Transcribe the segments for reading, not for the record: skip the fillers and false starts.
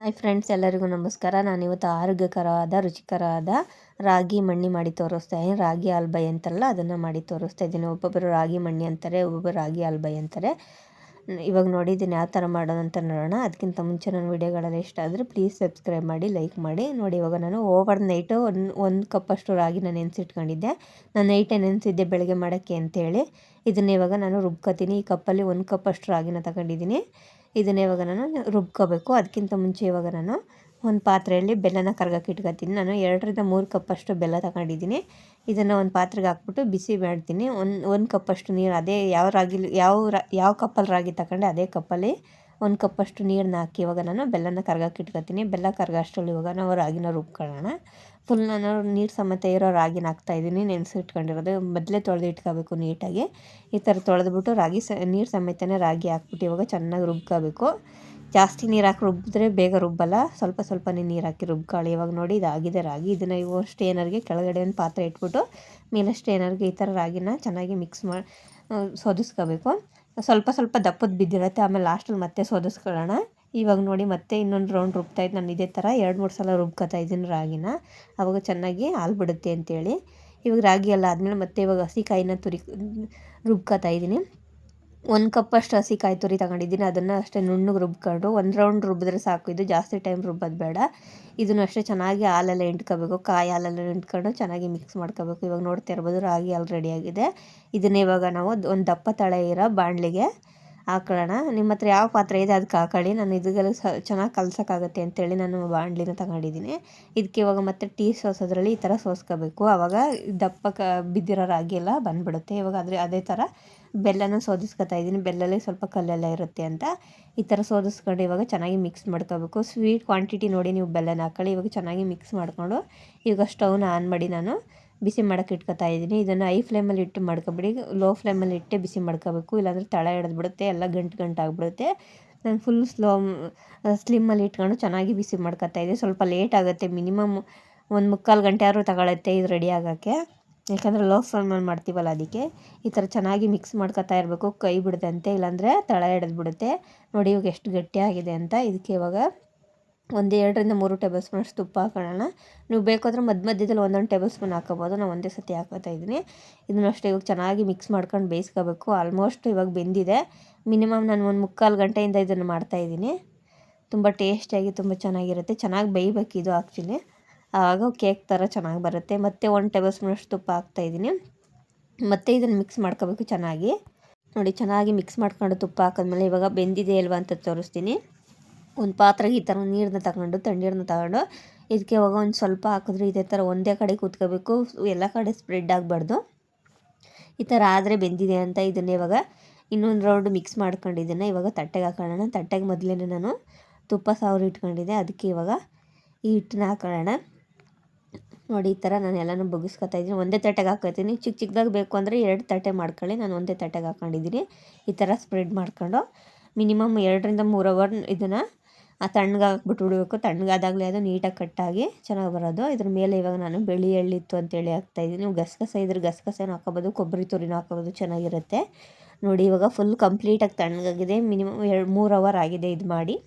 Hi friends, ಎಲ್ಲರಿಗೂ ನಮಸ್ಕಾರ. ನಾನಿವತ್ತು ಆರೋಗ್ಯಕರವಾದ ರುಚಿಕರವಾದ ರಾಗಿ ಮಣ್ಣಿ ಮಾಡಿ ತೋರಿಸ್ತಾ ಇದ್ದೀನಿ. ರಾಗಿ ಆಲ್ಬೈ ಅಂತಾರಲ್ಲ, ಅದನ್ನು ಮಾಡಿ ತೋರಿಸ್ತಾ ಇದ್ದೀನಿ. ಒಬ್ಬೊಬ್ಬರು ರಾಗಿ ಮಣ್ಣಿ ಅಂತಾರೆ, ಒಬ್ಬೊಬ್ಬರು ರಾಗಿ ಆಲ್ಬೈ ಅಂತಾರೆ. ಇವಾಗ ನೋಡಿ ಇದನ್ನು ಯಾವ ಥರ ಮಾಡೋದು ಅಂತ ನೋಡೋಣ. ಅದಕ್ಕಿಂತ ಮುಂಚೆ ನನ್ನ ವೀಡಿಯೋಗಳೆಲ್ಲ ಇಷ್ಟ ಆದರೆ ಪ್ಲೀಸ್ ಸಬ್ಸ್ಕ್ರೈಬ್ ಮಾಡಿ, ಲೈಕ್ ಮಾಡಿ. ನೋಡಿ, ಇವಾಗ ನಾನು ಓವರ್ ನೈಟು ಒಂದು ಕಪ್ಪಷ್ಟು ರಾಗಿನ ನೆನೆಸಿಟ್ಕೊಂಡಿದ್ದೆ. ನಾನು ನೈಟೇ ನೆನೆಸಿದ್ದೆ ಬೆಳಗ್ಗೆ ಮಾಡೋಕ್ಕೆ ಅಂತೇಳಿ. ಇದನ್ನು ಇವಾಗ ನಾನು ರುಬ್ಕೊತೀನಿ. ಈ ಕಪ್ಪಲ್ಲಿ 1 ಕಪ್ಪಷ್ಟು ರಾಗಿನ ತಗೊಂಡಿದ್ದೀನಿ. ಇದನ್ನೇ ಇವಾಗ ನಾನು ರುಬ್ಕೋಬೇಕು. ಅದಕ್ಕಿಂತ ಮುಂಚೆ ಇವಾಗ ನಾನು ಒಂದು ಪಾತ್ರೆಯಲ್ಲಿ ಬೆಲ್ಲನ ಕರ್ಗಕ್ಕೆ ಇಟ್ಕೊತೀನಿ. ನಾನು 2ರಿಂದ 3 ಕಪ್ಪಷ್ಟು ಬೆಲ್ಲ ತಗೊಂಡಿದ್ದೀನಿ. ಇದನ್ನು ಒಂದು ಪಾತ್ರೆಗೆ ಹಾಕ್ಬಿಟ್ಟು ಬಿಸಿ ಮಾಡ್ತೀನಿ. ಒಂದು ಕಪ್ಪಷ್ಟು ನೀರು, ಅದೇ ಯಾವ ಕಪ್ಪಲ್ಲಿ ರಾಗಿ ತಗೊಂಡೆ ಅದೇ ಕಪ್ಪಲ್ಲಿ 1 ಕಪ್ಪಷ್ಟು ನೀರನ್ನ ಹಾಕಿ ಇವಾಗ ನಾನು ಬೆಲ್ಲನ ಕರ್ಗಕ್ಕೆ ಇಟ್ಕೊತೀನಿ. ಬೆಲ್ಲ ಕರ್ಗ ಅಷ್ಟರಲ್ಲಿ ಇವಾಗ ನಾವು ರಾಗಿನ ರುಬ್ಕೊಳ್ಳೋಣ. ಫುಲ್ ನಾನು ನೀರು ಸಮೇತ ಇರೋ ರಾಗಿನ ಹಾಕ್ತಾಯಿದ್ದೀನಿ. ನೆನೆಸಿಟ್ಕೊಂಡಿರೋದು ಮೊದಲೇ ತೊಳೆದು ಇಟ್ಕೋಬೇಕು ನೀಟಾಗಿ. ಈ ಥರ ತೊಳೆದ್ಬಿಟ್ಟು ನೀರು ಸಮೇತನೇ ರಾಗಿ ಹಾಕ್ಬಿಟ್ಟು ಇವಾಗ ಚೆನ್ನಾಗಿ ರುಬ್ಕೋಬೇಕು. ಜಾಸ್ತಿ ನೀರು ಹಾಕಿ ರುಬ್ಬಿದ್ರೆ ಬೇಗ ರುಬ್ಬಲ್ಲ. ಸ್ವಲ್ಪನೇ ನೀರು ಹಾಕಿ ರುಬ್ಕೊಳ್ಳಿ. ಇವಾಗ ನೋಡಿ ಇದಾಗಿದೆ ರಾಗಿ. ಇದನ್ನು ಇವು ಸ್ಟೇನರ್ಗೆ ಕೆಳಗಡೆ ಒಂದು ಪಾತ್ರೆ ಇಟ್ಬಿಟ್ಟು ಮೇಲೆ ಸ್ಟೇನರ್ಗೆ ಈ ಥರ ರಾಗಿನ ಚೆನ್ನಾಗಿ ಮಿಕ್ಸ್ ಮಾಡಿ ಸೋದಿಸ್ಕೋಬೇಕು. ಸ್ವಲ್ಪ ದಪ್ಪದ್ದು ಬಿದ್ದಿರುತ್ತೆ, ಆಮೇಲೆ ಲಾಸ್ಟಲ್ಲಿ ಮತ್ತೆ ಸೋದಿಸ್ಕೊಳ್ಳೋಣ. ಇವಾಗ ನೋಡಿ ಮತ್ತೆ ಇನ್ನೊಂದು ರೌಂಡ್ ರುಬ್ತಾಯಿದ್ದು. ನಾನು ಇದೇ ಥರ 2-3 ಸಲ ರುಬ್ಕೊತಾ ಇದ್ದೀನಿ ರಾಗಿನ. ಆವಾಗ ಚೆನ್ನಾಗಿ ಹಾಲು ಬಿಡುತ್ತೆ ಅಂತೇಳಿ. ಇವಾಗ ರಾಗಿ ಎಲ್ಲ ಆದಮೇಲೆ ಮತ್ತೆ ಇವಾಗ ಹಸಿಕಾಯಿನ ರುಬ್ಕೊತಾ ಇದ್ದೀನಿ. 1 ಕಪ್ಪಷ್ಟು ಹಸಿಕಾಯಿ ತುರಿ ತಗೊಂಡಿದ್ದೀನಿ. ಅದನ್ನು ಅಷ್ಟೇ ನುಣ್ಣಗೆ ರುಬ್ಕೊಂಡು 1 ರೌಂಡ್ ರುಬ್ಬಿದ್ರೆ ಸಾಕು. ಇದು ಜಾಸ್ತಿ ಟೈಮ್ ರುಬ್ಬೋದು ಬೇಡ. ಇದನ್ನು ಅಷ್ಟೇ ಚೆನ್ನಾಗಿ ಹಾಲೆಲ್ಲ ಹಿಂಡ್ಕೋಬೇಕು. ಕಾಯಿ ಹಾಲೆಲ್ಲ ಹಿಂಡ್ಕೊಂಡು ಚೆನ್ನಾಗಿ ಮಿಕ್ಸ್ ಮಾಡ್ಕೋಬೇಕು. ಇವಾಗ ನೋಡ್ತಾ ಇರ್ಬೋದು ರಾಗಿ ಹಾಲು ರೆಡಿಯಾಗಿದೆ. ಇದನ್ನೇ ಇವಾಗ ನಾವು ಒಂದು ದಪ್ಪ ತಳ ಇರೋ ಬಾಣಲಿಗೆ ಹಾಕೊಳ್ಳೋಣ. ನಿಮ್ಮ ಹತ್ರ ಯಾವ ಪಾತ್ರೆ ಇದೆ ಅದಕ್ಕೆ ಹಾಕೊಳ್ಳಿ. ನಾನು ಇದಕ್ಕೆಲ್ಲ ಚೆನ್ನಾಗಿ ಕಲಸೋಕ್ಕಾಗುತ್ತೆ ಅಂತೇಳಿ ನಾನು ಬಾಣಲಿನ ತಗೊಂಡಿದ್ದೀನಿ. ಇದಕ್ಕೆ ಇವಾಗ ಮತ್ತೆ ಟೀ ಸೋಸೋದ್ರಲ್ಲಿ ಈ ಥರ ಸೋಸ್ಕೋಬೇಕು. ಆವಾಗ ದಪ್ಪ ಬಿದ್ದಿರೋ ರಾಗಿ ಎಲ್ಲ ಬಂದುಬಿಡುತ್ತೆ. ಇವಾಗ ಅದೇ ಥರ ಬೆಲ್ಲನೂ ಸೋದಿಸ್ಕೊತಾ ಇದ್ದೀನಿ. ಬೆಲ್ಲಲ್ಲಿ ಸ್ವಲ್ಪ ಕಲ್ಲೆಲ್ಲ ಇರುತ್ತೆ ಅಂತ ಈ ಥರ ಸೋದಿಸ್ಕೊಂಡು ಇವಾಗ ಚೆನ್ನಾಗಿ ಮಿಕ್ಸ್ ಮಾಡ್ಕೋಬೇಕು. ಸ್ವೀಟ್ ಕ್ವಾಂಟಿಟಿ ನೋಡಿ ನೀವು ಬೆಲ್ಲನ ಹಾಕೊಳ್ಳಿ. ಇವಾಗ ಚೆನ್ನಾಗಿ ಮಿಕ್ಸ್ ಮಾಡಿಕೊಂಡು ಇವಾಗ ಸ್ಟವ್ನ ಆನ್ ಮಾಡಿ ನಾನು ಬಿಸಿ ಮಾಡೋಕ್ಕೆ ಇಟ್ಕೊತಾ ಇದ್ದೀನಿ. ಇದನ್ನು ಹೈ ಫ್ಲೇಮಲ್ಲಿ ಇಟ್ಟು ಮಾಡ್ಕೊಬಿಡಿ, ಲೋ ಫ್ಲೇಮಲ್ಲಿ ಇಟ್ಟೆ ಬಿಸಿ ಮಾಡ್ಕೋಬೇಕು. ಇಲ್ಲಾಂದರೆ ತಳ ಹಿಡಿದ್ಬಿಡುತ್ತೆ, ಎಲ್ಲ ಗಂಟು ಆಗಿಬಿಡುತ್ತೆ. ನಾನು ಫುಲ್ ಸ್ಲಿಮ್ಮಲ್ಲಿ ಇಟ್ಕೊಂಡು ಚೆನ್ನಾಗಿ ಬಿಸಿ ಮಾಡ್ಕೊತಾ ಇದ್ದೆ. ಸ್ವಲ್ಪ ಲೇಟ್ ಆಗುತ್ತೆ, ಮಿನಿಮಮ್ 1-3/4 ಗಂಟೆ ಆದರೂ ತಗೊಳುತ್ತೆ ಇದು ರೆಡಿ ಆಗೋಕ್ಕೆ. ಯಾಕಂದರೆ ಲೋ ಫ್ಲೇಮಲ್ಲಿ ಮಾಡ್ತೀವಲ್ಲ ಅದಕ್ಕೆ. ಈ ಥರ ಚೆನ್ನಾಗಿ ಮಿಕ್ಸ್ ಮಾಡ್ಕೊತಾ ಇರಬೇಕು, ಕೈ ಬಿಡದಂತೆ, ಇಲ್ಲಾಂದರೆ ತಳ ಹಿಡಿದ್ಬಿಡುತ್ತೆ. ನೋಡಿ ಇವಾಗ ಎಷ್ಟು ಗಟ್ಟಿಯಾಗಿದೆ ಅಂತ. ಇದಕ್ಕೆ ಇವಾಗ 2ರಿಂದ 3 ಟೇಬಲ್ ಸ್ಪೂನಷ್ಟು ತುಪ್ಪ ಹಾಕೊಳ್ಳೋಣ. ನೀವು ಬೇಕಾದ್ರೆ ಮಧ್ಯದಲ್ಲಿ 1 ಟೇಬಲ್ ಸ್ಪೂನ್ ಹಾಕೋಬೋದು. ನಾನು ಒಂದೇ ಸತಿ ಹಾಕೋತಾ ಇದ್ದೀನಿ. ಇದನ್ನು ಅಷ್ಟೇ ಇವಾಗ ಚೆನ್ನಾಗಿ ಮಿಕ್ಸ್ ಮಾಡ್ಕೊಂಡು ಬೇಯಿಸ್ಕೋಬೇಕು. ಆಲ್ಮೋಸ್ಟ್ ಇವಾಗ ಬೆಂದಿದೆ. ಮಿನಿಮಮ್ ನಾನು 1-3/4 ಗಂಟೆಯಿಂದ ಇದನ್ನು ಮಾಡ್ತಾಯಿದ್ದೀನಿ. ತುಂಬ ಟೇಸ್ಟಿಯಾಗಿ ತುಂಬ ಚೆನ್ನಾಗಿರುತ್ತೆ. ಚೆನ್ನಾಗಿ ಬೇಯಬೇಕು ಇದು ಆ್ಯಕ್ಚುಲಿ, ಆವಾಗ ಕೇಕ್ ಥರ ಚೆನ್ನಾಗಿ ಬರುತ್ತೆ. ಮತ್ತು 1 ಟೇಬಲ್ ಸ್ಪೂನಷ್ಟು ತುಪ್ಪ ಹಾಕ್ತಾಯಿದ್ದೀನಿ. ಮತ್ತು ಇದನ್ನು ಮಿಕ್ಸ್ ಮಾಡ್ಕೋಬೇಕು ಚೆನ್ನಾಗಿ. ನೋಡಿ ಚೆನ್ನಾಗಿ ಮಿಕ್ಸ್ ಮಾಡ್ಕೊಂಡು ತುಪ್ಪ ಹಾಕಿದ್ಮೇಲೆ ಇವಾಗ ಬೆಂದಿದೆ ಅಲ್ವಾ ಅಂತ ತೋರಿಸ್ತೀನಿ. ಒಂದು ಪಾತ್ರೆಗೆ ಈ ಥರ ನೀರನ್ನ ತಗೊಂಡು ತಣ್ಣೀರನ್ನ ತಗೊಂಡು ಇದಕ್ಕೆ ಇವಾಗ ಒಂದು ಸ್ವಲ್ಪ ಹಾಕಿದ್ರೆ ಇದೇ ಥರ ಒಂದೇ ಕಡೆ ಕೂತ್ಕೋಬೇಕು, ಎಲ್ಲ ಕಡೆ ಸ್ಪ್ರೆಡ್ ಆಗಬಾರ್ದು. ಈ ಥರ ಆದರೆ ಬೆಂದಿದೆ ಅಂತ. ಇದನ್ನು ಇವಾಗ ಇನ್ನೊಂದು ರೌಂಡ್ ಮಿಕ್ಸ್ ಮಾಡ್ಕೊಂಡಿದ್ದನ್ನು ಇವಾಗ ತಟ್ಟೆಗೆ ಹಾಕೊಳ್ಳೋಣ. ತಟ್ಟೆಗೆ ಮೊದಲೇ ನಾನು ತುಪ್ಪ ಸವರಿ ಇಟ್ಕೊಂಡಿದ್ದೆ, ಅದಕ್ಕೆ ಇವಾಗ ಈ ಹಿಟ್ಟನ್ನ ಹಾಕೊಳ್ಳೋಣ. ನೋಡಿ ಈ ಥರ ನಾನು ಎಲ್ಲನೂ ಬಗ್ಗಿಸ್ಕೊತಾ ಇದ್ದೀನಿ. ಒಂದೇ ತಟ್ಟೆಗೆ ಹಾಕ್ಕೊತೀನಿ. ಚಿಕ್ಕದಾಗಿ ಬೇಕು ಅಂದರೆ 2 ತಟ್ಟೆ ಮಾಡ್ಕೊಳ್ಳಿ. ನಾನು ಒಂದೇ ತಟ್ಟೆಗೆ ಹಾಕ್ಕೊಂಡಿದ್ದೀನಿ. ಈ ಥರ ಸ್ಪ್ರೆಡ್ ಮಾಡ್ಕೊಂಡು ಮಿನಿಮಮ್ 2ರಿಂದ 3 ಅವರ್ ಇದನ್ನು ತಣ್ಣಗೆ ಹಾಕ್ಬಿಟ್ಟು ಬಿಡಬೇಕು. ತಣ್ಣಗಾದಾಗಲೇ ಅದು ನೀಟಾಗಿ ಕಟ್ಟಾಗಿ ಚೆನ್ನಾಗಿ ಬರೋದು. ಇದ್ರ ಮೇಲೆ ಇವಾಗ ನಾನು ಬೆಳ್ಳಿ ಎಳ್ಳಿತ್ತು ಅಂತೇಳಿ ಹಾಕ್ತಾಯಿದ್ದೀನಿ. ನೀವು ಗಸಗಸೆ ಇದ್ರೆ ಗಸಗಸೆನೂ ಹಾಕೋಬೋದು, ಕೊಬ್ಬರಿ ತುರಿನೂ ಹಾಕೋಬೋದು, ಚೆನ್ನಾಗಿರುತ್ತೆ. ನೋಡಿ ಇವಾಗ ಫುಲ್ ಕಂಪ್ಲೀಟಾಗಿ ತಣ್ಣಗಾಗಿದೆ. ಮಿನಿಮಮ್ 3 ಅವರ್ ಆಗಿದೆ ಇದು ಮಾಡಿ.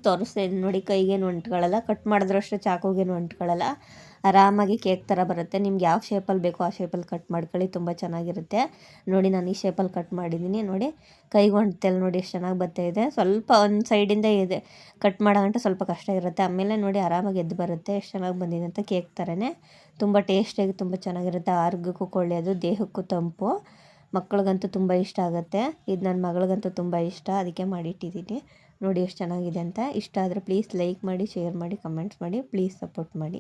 ತೋರಿಸ್ತಾ ಇದ್ದೀನಿ ನೋಡಿ, ಕೈಗೇನು ಅಂಟ್ಕೊಳ್ಳಲ್ಲ, ಕಟ್ ಮಾಡಿದ್ರೂ ಅಷ್ಟೇ ಚಾಕುಗೇನು ಅಂಟ್ಕೊಳ್ಳಲ್ಲ. ಆರಾಮಾಗಿ ಕೇಕ್ ಥರ ಬರುತ್ತೆ. ನಿಮ್ಗೆ ಯಾವ ಶೇಪಲ್ಲಿ ಬೇಕೋ ಆ ಶೇಪಲ್ಲಿ ಕಟ್ ಮಾಡ್ಕೊಳ್ಳಿ, ತುಂಬ ಚೆನ್ನಾಗಿರುತ್ತೆ. ನೋಡಿ ನಾನು ಈ ಶೇಪಲ್ಲಿ ಕಟ್ ಮಾಡಿದ್ದೀನಿ. ನೋಡಿ ಕೈಗೂ ಅಂಟಲ್ಲ, ನೋಡಿ ಎಷ್ಟು ಚೆನ್ನಾಗಿ ಬರ್ತಾಯಿದೆ. ಸ್ವಲ್ಪ ಒಂದು ಸೈಡಿಂದ ಇದೆ ಕಟ್ ಮಾಡೋ ಗಂಟೆ ಸ್ವಲ್ಪ ಕಷ್ಟ ಇರುತ್ತೆ, ಆಮೇಲೆ ನೋಡಿ ಆರಾಮಾಗಿ ಎದ್ದು ಬರುತ್ತೆ. ಎಷ್ಟು ಚೆನ್ನಾಗಿ ಬಂದಿದೆ ಅಂತ. ಕೇಕ್ ಥರನೇ ತುಂಬ ಟೇಸ್ಟಿಯಾಗಿ ತುಂಬ ಚೆನ್ನಾಗಿರುತ್ತೆ. ಆರೋಗ್ಯಕ್ಕೂ ಒಳ್ಳೆಯದು, ದೇಹಕ್ಕೂ ತಂಪು. ಮಕ್ಳಿಗಂತೂ ತುಂಬ ಇಷ್ಟ ಆಗುತ್ತೆ. ಇದು ನನ್ನ ಮಗಳಿಗಂತೂ ತುಂಬ ಇಷ್ಟ, ಅದಕ್ಕೆ ಮಾಡಿಟ್ಟಿದ್ದೀನಿ. ನೋಡಿ ಎಷ್ಟು ಚೆನ್ನಾಗಿದೆ ಅಂತ. ಇಷ್ಟ ಆದರೆ ಪ್ಲೀಸ್ ಲೈಕ್ ಮಾಡಿ, ಶೇರ್ ಮಾಡಿ, ಕಮೆಂಟ್ಸ್ ಮಾಡಿ, ಪ್ಲೀಸ್ ಸಪೋರ್ಟ್ ಮಾಡಿ.